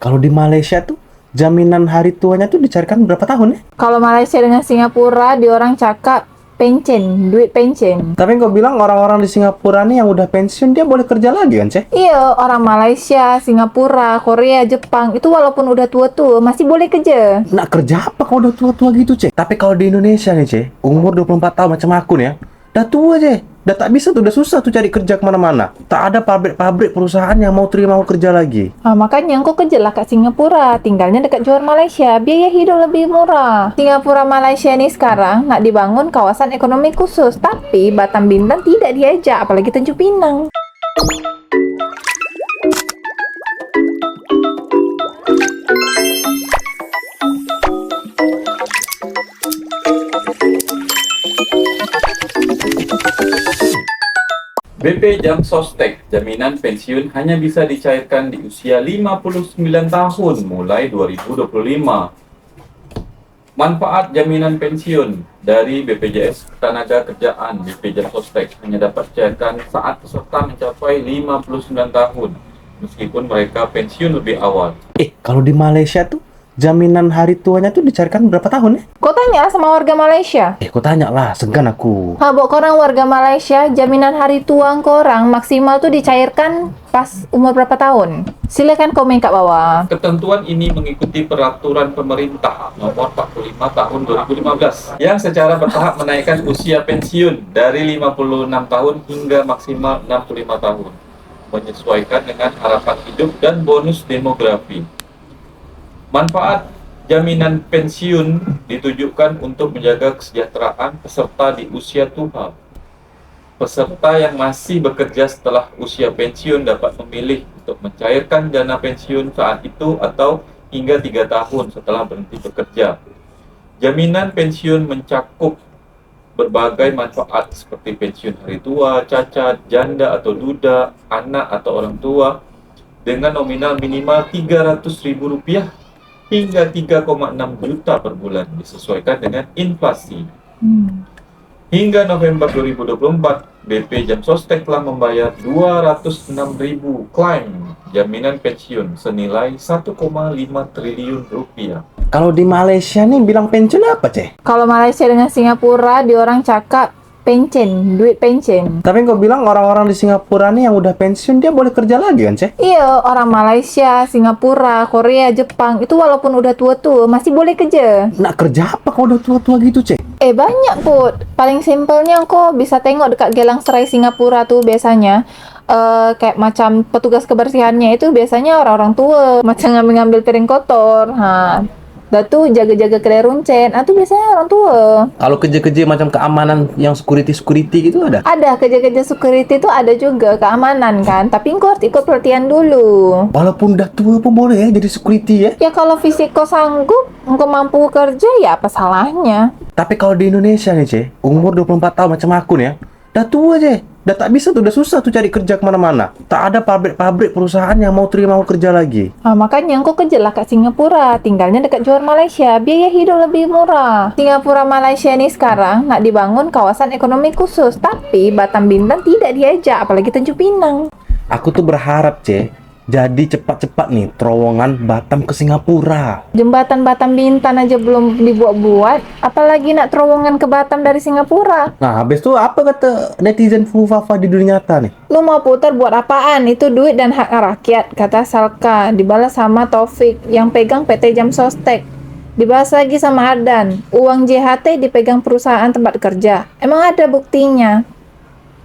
Kalau di Malaysia tuh jaminan hari tuanya tuh dicarikan berapa tahun ya? Kalau Malaysia dengan Singapura, di orang cakap pencen, duit pencen. Tapi kau bilang orang-orang di Singapura nih yang udah pensiun dia boleh kerja lagi kan, Ceh? Iya, orang Malaysia, Singapura, Korea, Jepang, itu walaupun udah tua-tua, masih boleh kerja. Nak kerja apa kalau udah tua-tua gitu, Ceh? Tapi kalau di Indonesia nih, Ceh, umur 24 tahun macam aku nih ya, udah tua, Ceh. Udah tak bisa tuh, udah susah tuh cari kerja kemana-mana. Tak ada pabrik-pabrik perusahaan yang mau terima aku kerja lagi. Nah, makanya kau kerja lah kat Singapura, tinggalnya dekat Johor Malaysia, biaya hidup lebih murah. Singapura Malaysia ini sekarang nak dibangun kawasan ekonomi khusus, tapi Batam Bintan tidak diajak, apalagi Tanjung Pinang. BP Jam Sostek, jaminan pensiun hanya bisa dicairkan di usia 59 tahun mulai 2025. Manfaat jaminan pensiun dari BPJS Ketenagakerjaan BP Jam Sostek hanya dapat dicairkan saat peserta mencapai 59 tahun, meskipun mereka pensiun lebih awal. Kalau di Malaysia tuh jaminan hari tuanya tuh dicarikan berapa tahun ya? Kau tanya sama warga Malaysia. Kau tanya lah, segan aku. Habok korang warga Malaysia, jaminan hari tua korang maksimal tuh dicairkan pas umur berapa tahun? Silakan komen kat bawah. Ketentuan ini mengikuti peraturan pemerintah nomor 45 tahun 2015 yang secara bertahap menaikkan usia pensiun dari 56 tahun hingga maksimal 65 tahun, menyesuaikan dengan harapan hidup dan bonus demografi. Manfaat jaminan pensiun ditujukan untuk menjaga kesejahteraan peserta di usia tua. Peserta yang masih bekerja setelah usia pensiun dapat memilih untuk mencairkan dana pensiun saat itu atau hingga 3 tahun setelah berhenti bekerja. Jaminan pensiun mencakup berbagai manfaat seperti pensiun hari tua, cacat, janda atau duda, anak atau orang tua dengan nominal minimal Rp300.000 hingga 3,6 juta per bulan disesuaikan dengan inflasi. Hingga November 2024, BP Jam Sostek telah membayar 206.000 klaim jaminan pensiun senilai 1,5 triliun rupiah. Kalau di Malaysia nih bilang pensiun apa, Ceh? Kalau Malaysia dengan Singapura, di orang cakap pencen, duit pencen. Tapi kau bilang orang-orang di Singapura nih yang udah pensiun dia boleh kerja lagi kan, Ceh? Iya, orang Malaysia, Singapura, Korea, Jepang, itu walaupun udah tua-tua, masih boleh kerja. Nak kerja apa kalau udah tua-tua gitu, Ceh? Banyak put. Paling simpelnya kau bisa tengok dekat Gelang Serai Singapura tuh biasanya. Kayak macam petugas kebersihannya itu biasanya orang-orang tua. Macam ngambil-ngambil piring kotor. Dah tuh jaga-jaga kedai runcen. Itu biasanya orang tua. Kalau kerja-kerja macam keamanan yang security gitu ada? Ada kerja-kerja security tuh ada juga keamanan kan. Tapi kau harus ikut pelatihan dulu. Walaupun udah tua pun boleh ya jadi security ya? Ya kalau fisik kau sanggup, kau mampu kerja ya apa salahnya. Tapi kalau di Indonesia nih, Ceh, umur 24 tahun macam aku nih ya, udah tua, Ceh. Udah tak bisa tuh, udah susah tuh cari kerja kemana-mana. Tak ada pabrik-pabrik perusahaan yang mau terima aku kerja lagi. Makanya kau kerja lah kat Singapura, tinggalnya dekat Johor Malaysia, biaya hidup lebih murah. Singapura Malaysia ini sekarang nak dibangun kawasan ekonomi khusus, tapi Batam Bintan tidak diajak, apalagi Tanjung Pinang. Aku tuh berharap, Ceh, jadi cepat-cepat nih terowongan Batam ke Singapura. Jembatan Batam Bintan aja belum dibuat-buat, apalagi nak terowongan ke Batam dari Singapura. Nah, habis itu apa kata netizen Fufafa di dunia nyata nih? Lu mau putar buat apaan? Itu duit dan hak rakyat, kata Salka. Dibalas sama Taufik, yang pegang PT Jam Sostek. Dibahas lagi sama Ardan, uang JHT dipegang perusahaan tempat kerja. Emang ada buktinya?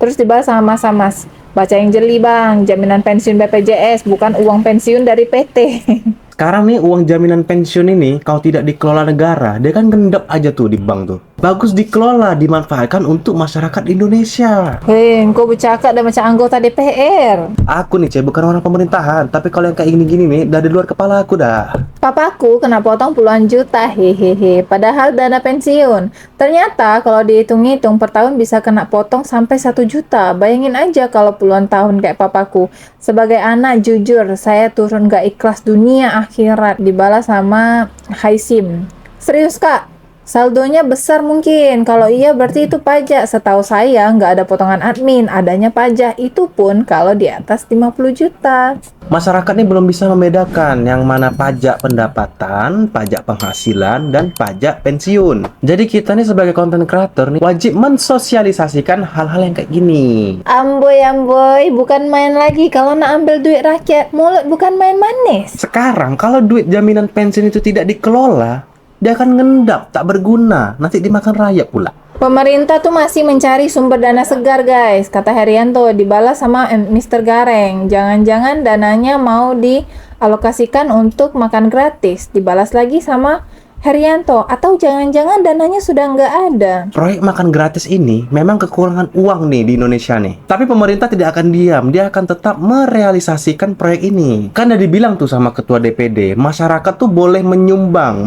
Terus dibahas sama Mas Amas. Baca yang jeli bang, jaminan pensiun BPJS, bukan uang pensiun dari PT. Sekarang nih uang jaminan pensiun ini kalau tidak dikelola negara, dia kan ngendap aja tuh di bank tuh. Bagus dikelola, dimanfaatkan untuk masyarakat Indonesia. Kau bercakap dah macam anggota DPR. Aku nih, Ceh, bukan orang pemerintahan, tapi kalau yang kayak gini-gini nih, udah di luar kepala aku dah. Papaku kena potong puluhan juta, hehehe. Padahal dana pensiun. Ternyata kalau dihitung-hitung per tahun bisa kena potong sampai 1 juta. Bayangin aja kalau puluhan tahun kayak papaku. Sebagai anak jujur, saya turun gak ikhlas dunia akhirat. Dibalas sama Haisim. Serius kak? Saldonya besar mungkin. Kalau iya berarti itu pajak. Setahu saya nggak ada potongan admin, adanya pajak. Itu pun kalau di atas 50 juta. Masyarakat ini belum bisa membedakan yang mana pajak pendapatan, pajak penghasilan, dan pajak pensiun. Jadi kita nih sebagai content creator nih wajib mensosialisasikan hal-hal yang kayak gini. Amboy, bukan main lagi kalau nak ambil duit rakyat. Mulut bukan main manis. Sekarang kalau duit jaminan pensiun itu tidak dikelola, dia akan ngendap, tak berguna, nanti dimakan rakyat pula. Pemerintah tuh masih mencari sumber dana segar guys, kata Herianto, dibalas sama Mr. Gareng. Jangan-jangan dananya mau dialokasikan untuk makan gratis, dibalas lagi sama Herianto, atau jangan-jangan dananya sudah nggak ada. Proyek makan gratis ini memang kekurangan uang nih di Indonesia nih. Tapi pemerintah tidak akan diam, dia akan tetap merealisasikan proyek ini. Kan udah dibilang tuh sama ketua DPD, masyarakat tuh boleh menyumbang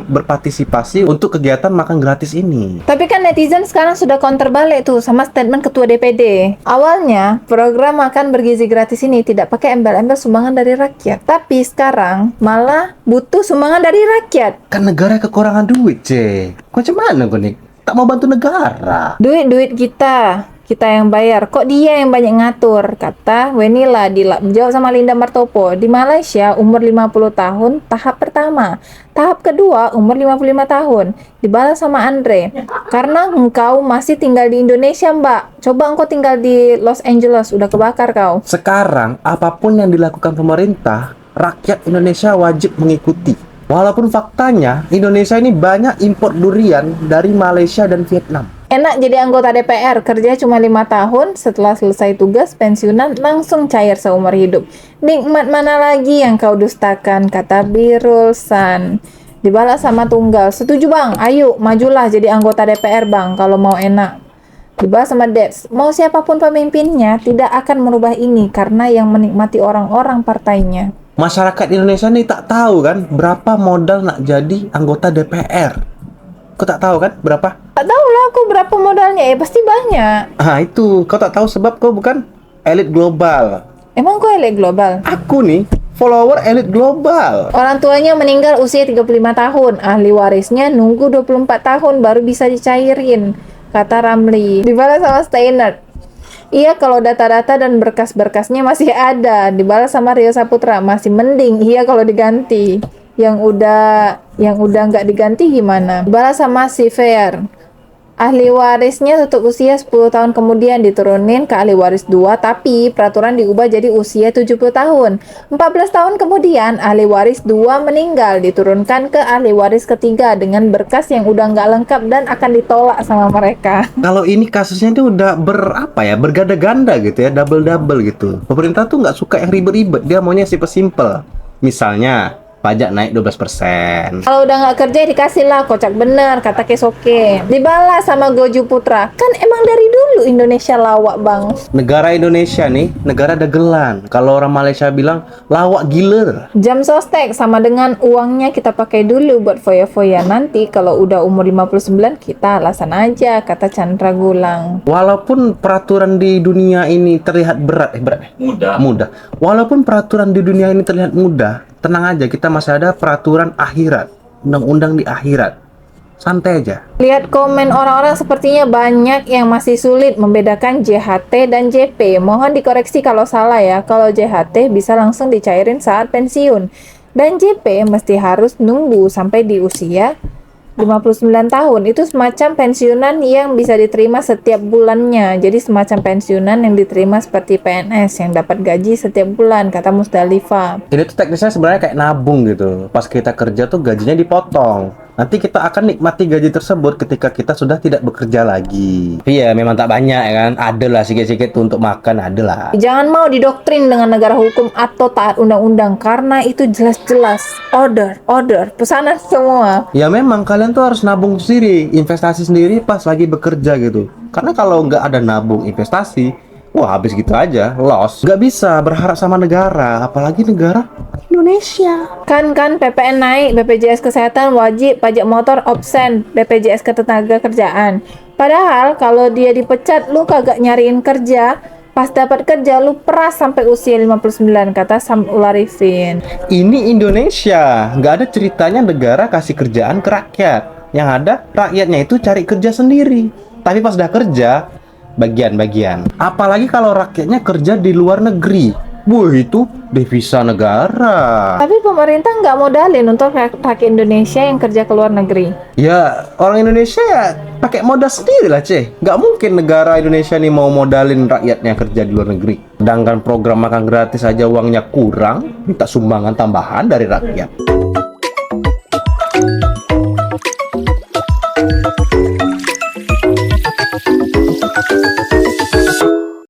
berpartisipasi untuk kegiatan makan gratis ini. Tapi kan netizen sekarang sudah counter balik tuh sama statement ketua DPD. Awalnya, program makan bergizi gratis ini tidak pakai embel-embel sumbangan dari rakyat. Tapi sekarang malah butuh sumbangan dari rakyat. Kan negara kekurangan duit, Kok macam mana kau nih? Tak mau bantu negara. Duit kita yang bayar. Kok dia yang banyak ngatur? Kata Wenila dijawab sama Linda Martopo. Di Malaysia umur 50 tahun tahap pertama. Tahap kedua umur 55 tahun. Dibalas sama Andre. Karena engkau masih tinggal di Indonesia, Mbak. Coba engkau tinggal di Los Angeles, udah kebakar kau. Sekarang apapun yang dilakukan pemerintah, rakyat Indonesia wajib mengikuti. Walaupun faktanya Indonesia ini banyak impor durian dari Malaysia dan Vietnam. Enak jadi anggota DPR, kerja cuma 5 tahun, setelah selesai tugas pensiunan langsung cair seumur hidup. Nikmat mana lagi yang kau dustakan, kata Birul San. Dibalas sama Tunggal, setuju bang, ayo majulah jadi anggota DPR bang, kalau mau enak. Dibalas sama Debs, mau siapapun pemimpinnya tidak akan merubah ini karena yang menikmati orang-orang partainya. Masyarakat Indonesia ini tak tahu kan berapa modal nak jadi anggota DPR. Kau tak tahu kan berapa? Tak tahu lah aku berapa modalnya, pasti banyak. Itu kau tak tahu sebab kau bukan elit global. Emang kau elit global? Aku nih follower elit global. Orang tuanya meninggal usia 35 tahun, ahli warisnya nunggu 24 tahun baru bisa dicairin, kata Ramli. Dibalas sama Steiner. Iya kalau data-data dan berkas-berkasnya masih ada. Dibalas sama Rio Saputra, masih mending. Iya kalau diganti. Yang udah nggak diganti gimana? Dibalas sama si Fair. Ahli warisnya tutup usia 10 tahun kemudian diturunin ke ahli waris 2, tapi peraturan diubah jadi usia 70 tahun. 14 tahun kemudian ahli waris 2 meninggal, diturunkan ke ahli waris ketiga dengan berkas yang udah nggak lengkap dan akan ditolak sama mereka. Kalau ini kasusnya itu udah berganda-ganda gitu ya, double-double gitu. Pemerintah tuh nggak suka yang ribet-ribet, dia maunya simple-simple. Misalnya, pajak naik 12%. Kalau udah nggak kerja dikasih lah, kocak bener, kata Kesoke. Dibalas sama Goju Putra, kan emang dari dulu Indonesia lawak bang. Negara Indonesia nih, negara dagelan. Kalau orang Malaysia bilang, lawak giler. Jam sostek sama dengan uangnya kita pakai dulu buat foya-foya. Nanti kalau udah umur 59 kita alasan aja, kata Chandra Gulang. Walaupun peraturan di dunia ini terlihat berat. Mudah. Walaupun peraturan di dunia ini terlihat mudah, tenang aja, kita masih ada peraturan akhirat, undang-undang di akhirat. Santai aja. Lihat komen orang-orang sepertinya banyak yang masih sulit membedakan JHT dan JP. Mohon dikoreksi kalau salah ya. Kalau JHT bisa langsung dicairin saat pensiun. Dan JP mesti harus nunggu sampai di usia 59 tahun. Itu semacam pensiunan yang bisa diterima setiap bulannya. Jadi semacam pensiunan yang diterima seperti PNS yang dapat gaji setiap bulan, kata Musdalifah. Ini tuh teknisnya sebenarnya kayak nabung gitu. Pas kita kerja tuh gajinya dipotong. Nanti kita akan nikmati gaji tersebut ketika kita sudah tidak bekerja lagi. Iya, memang tak banyak ya kan. Adalah sikit-sikit untuk makan, adalah. Jangan mau didoktrin dengan negara hukum atau taat undang-undang, karena itu jelas-jelas order, pesanan semua. Ya memang kalian tuh harus nabung sendiri, investasi sendiri pas lagi bekerja gitu. Karena kalau nggak ada nabung investasi, wah habis gitu aja, loss. Nggak bisa berharap sama negara, apalagi negara Indonesia. Kan PPN naik, BPJS Kesehatan wajib, pajak motor absen, BPJS Ketenagakerjaan. Padahal kalau dia dipecat, lu kagak nyariin kerja, pas dapat kerja lu peras sampai usia 59, kata Sam Ularifin. Ini Indonesia, nggak ada ceritanya negara kasih kerjaan ke rakyat. Yang ada rakyatnya itu cari kerja sendiri. Tapi pas udah kerja, bagian-bagian. Apalagi kalau rakyatnya kerja di luar negeri. Wah, itu devisa negara. Tapi pemerintah nggak modalin untuk rakyat Indonesia yang kerja ke luar negeri. Ya, orang Indonesia ya pakai modal sendiri lah, Ceh. Nggak mungkin negara Indonesia nih mau modalin rakyatnya kerja di luar negeri. Sedangkan program makan gratis aja uangnya kurang, minta sumbangan tambahan dari rakyat.